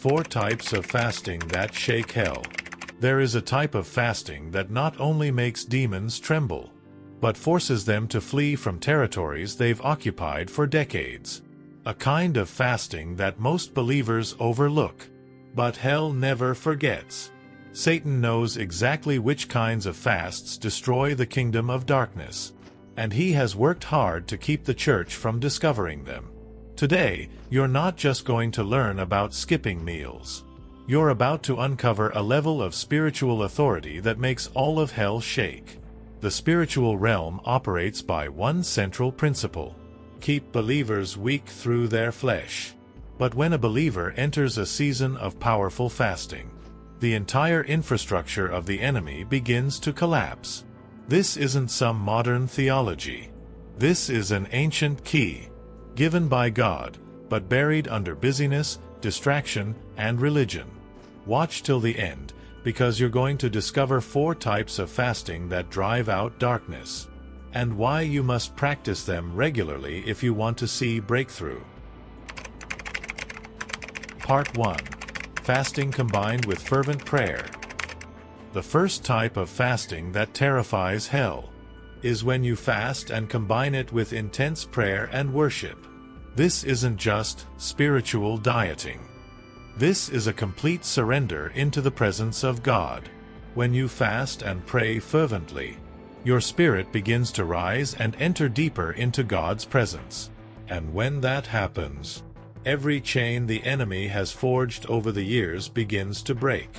4 types of fasting that shake hell. There is a type of fasting that not only makes demons tremble, but forces them to flee from territories they've occupied for decades. A kind of fasting that most believers overlook. But hell never forgets. Satan knows exactly which kinds of fasts destroy the kingdom of darkness, and he has worked hard to keep the church from discovering them. Today, you're not just going to learn about skipping meals. You're about to uncover a level of spiritual authority that makes all of hell shake. The spiritual realm operates by one central principle: keep believers weak through their flesh. But when a believer enters a season of powerful fasting, the entire infrastructure of the enemy begins to collapse. This isn't some modern theology. This is an ancient key, given by God, but buried under busyness, distraction, and religion. Watch till the end, because you're going to discover 4 types of fasting that drive out darkness, and why you must practice them regularly if you want to see breakthrough. Part 1. Fasting combined with fervent prayer. The first type of fasting that terrifies hell is when you fast and combine it with intense prayer and worship. This isn't just spiritual dieting. This is a complete surrender into the presence of God. When you fast and pray fervently, your spirit begins to rise and enter deeper into God's presence. And when that happens, every chain the enemy has forged over the years begins to break.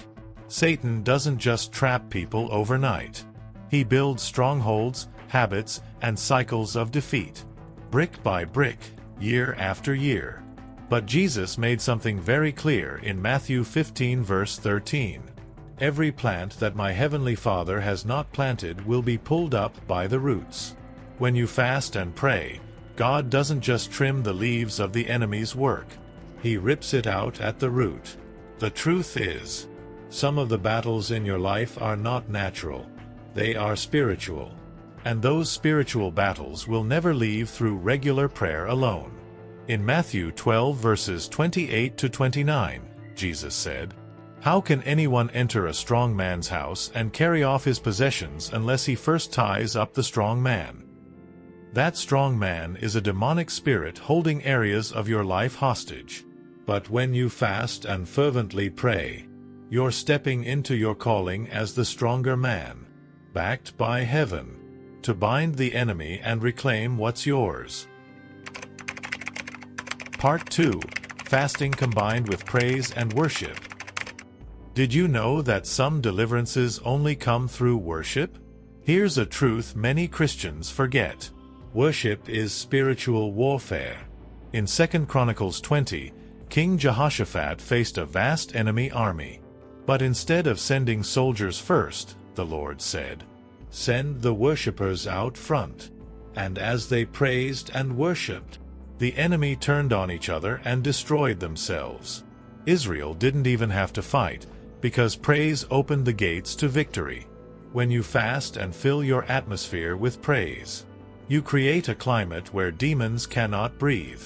Satan doesn't just trap people overnight. He builds strongholds, habits, and cycles of defeat, brick by brick, year after year. But Jesus made something very clear in Matthew 15 verse 13. Every plant that my heavenly Father has not planted will be pulled up by the roots. When you fast and pray, God doesn't just trim the leaves of the enemy's work. He rips it out at the root. The truth is, some of the battles in your life are not natural. They are spiritual. And those spiritual battles will never leave through regular prayer alone. In Matthew 12 verses 28 to 29, Jesus said, "How can anyone enter a strong man's house and carry off his possessions unless he first ties up the strong man? That strong man is a demonic spirit holding areas of your life hostage. But when you fast and fervently pray, you're stepping into your calling as the stronger man, backed by heaven, to bind the enemy and reclaim what's yours." Part 2. Fasting combined with praise and worship. Did you know that some deliverances only come through worship? Here's a truth many Christians forget. Worship is spiritual warfare. In 2 Chronicles 20, King Jehoshaphat faced a vast enemy army. But instead of sending soldiers first, the Lord said, "Send the worshippers out front." And as they praised and worshipped, the enemy turned on each other and destroyed themselves. Israel didn't even have to fight, because praise opened the gates to victory. When you fast and fill your atmosphere with praise, you create a climate where demons cannot breathe.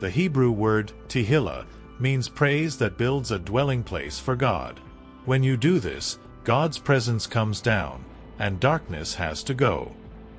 The Hebrew word tehillah means praise that builds a dwelling place for God. When you do this, God's presence comes down, and darkness has to go.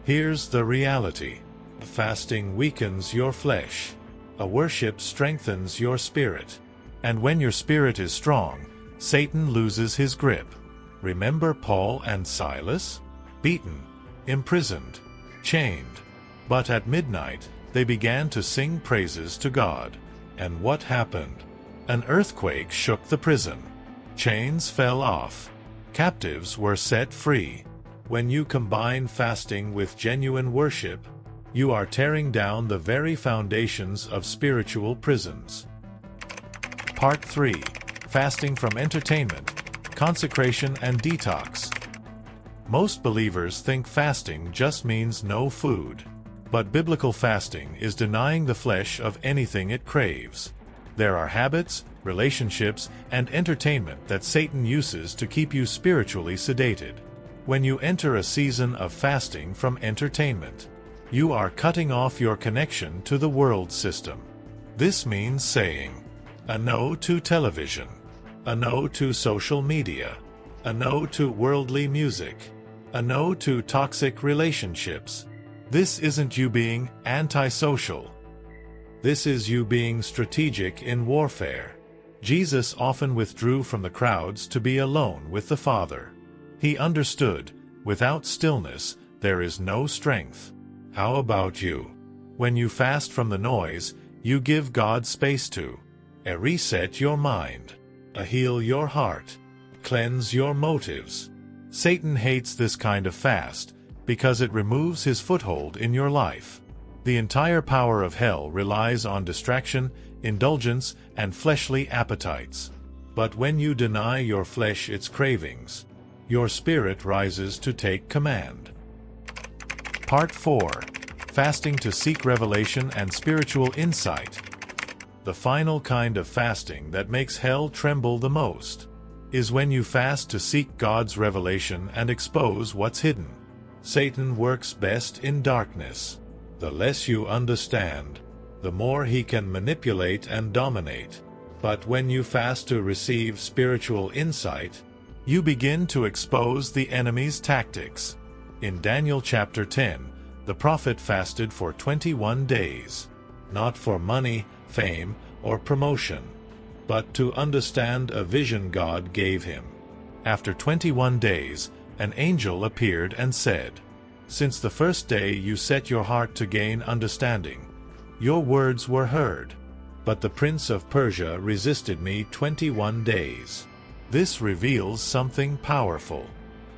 Here's the reality. Fasting weakens your flesh. A worship strengthens your spirit. And when your spirit is strong, Satan loses his grip. Remember Paul and Silas? Beaten, imprisoned, chained. But at midnight, they began to sing praises to God. And what happened? An earthquake shook the prison. Chains fell off. Captives were set free. When you combine fasting with genuine worship, you are tearing down the very foundations of spiritual prisons. Part 3. Fasting from entertainment, consecration and detox. Most believers think fasting just means no food. But biblical fasting is denying the flesh of anything it craves. There are habits, relationships, and entertainment that Satan uses to keep you spiritually sedated. When you enter a season of fasting from entertainment, you are cutting off your connection to the world system. This means saying, a no to television, a no to social media, a no to worldly music, a no to toxic relationships. This isn't you being antisocial. This is you being strategic in warfare. Jesus often withdrew from the crowds to be alone with the Father. He understood, without stillness, there is no strength. How about you? When you fast from the noise, you give God space to reset your mind, heal your heart, cleanse your motives. Satan hates this kind of fast because it removes his foothold in your life. The entire power of hell relies on distraction, indulgence, and fleshly appetites. But when you deny your flesh its cravings, your spirit rises to take command. Part 4. Fasting to seek revelation and spiritual insight. The final kind of fasting that makes hell tremble the most is when you fast to seek God's revelation and expose what's hidden. Satan works best in darkness. The less you understand, the more he can manipulate and dominate. But when you fast to receive spiritual insight, you begin to expose the enemy's tactics. In Daniel chapter 10, the prophet fasted for 21 days, not for money, fame, or promotion, but to understand a vision God gave him. After 21 days, an angel appeared and said, "Since the first day you set your heart to gain understanding, your words were heard. But the prince of Persia resisted me 21 days. This reveals something powerful.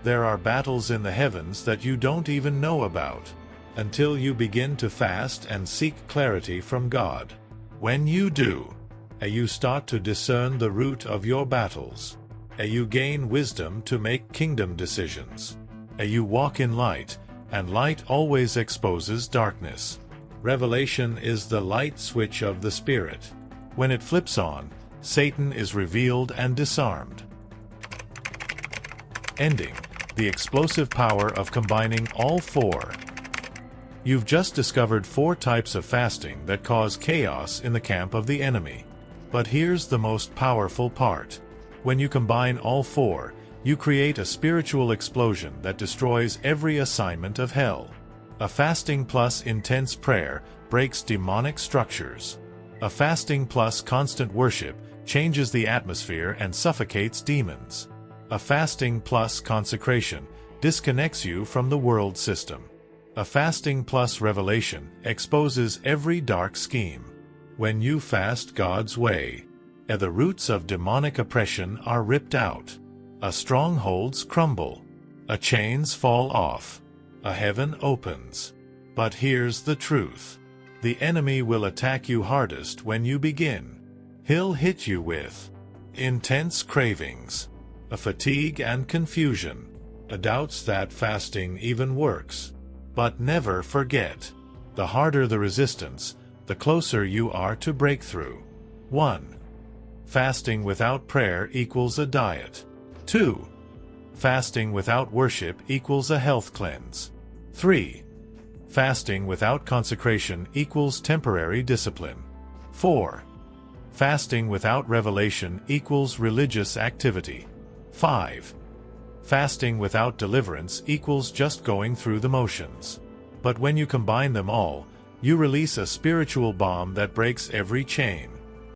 There are battles in the heavens that you don't even know about, until you begin to fast and seek clarity from God. When you do, you start to discern the root of your battles. You gain wisdom to make kingdom decisions. You walk in light, and light always exposes darkness. Revelation is the light switch of the Spirit. When it flips on, Satan is revealed and disarmed." Ending. The explosive power of combining all four. You've just discovered 4 types of fasting that cause chaos in the camp of the enemy. But here's the most powerful part. When you combine all 4, you create a spiritual explosion that destroys every assignment of hell. A fasting plus intense prayer breaks demonic structures. A fasting plus constant worship changes the atmosphere and suffocates demons. A fasting plus consecration disconnects you from the world system. A fasting plus revelation exposes every dark scheme. When you fast God's way, the roots of demonic oppression are ripped out. Strongholds crumble. Chains fall off. A heaven opens. But here's the truth. The enemy will attack you hardest when you begin. He'll hit you with intense cravings, fatigue and confusion, doubts that fasting even works. But never forget, the harder the resistance, the closer you are to breakthrough. 1. Fasting without prayer equals a diet. 2. Fasting without worship equals a health cleanse. 3. Fasting without consecration equals temporary discipline. 4. Fasting without revelation equals religious activity. 5. Fasting without deliverance equals just going through the motions. But when you combine them all, you release a spiritual bomb that breaks every chain.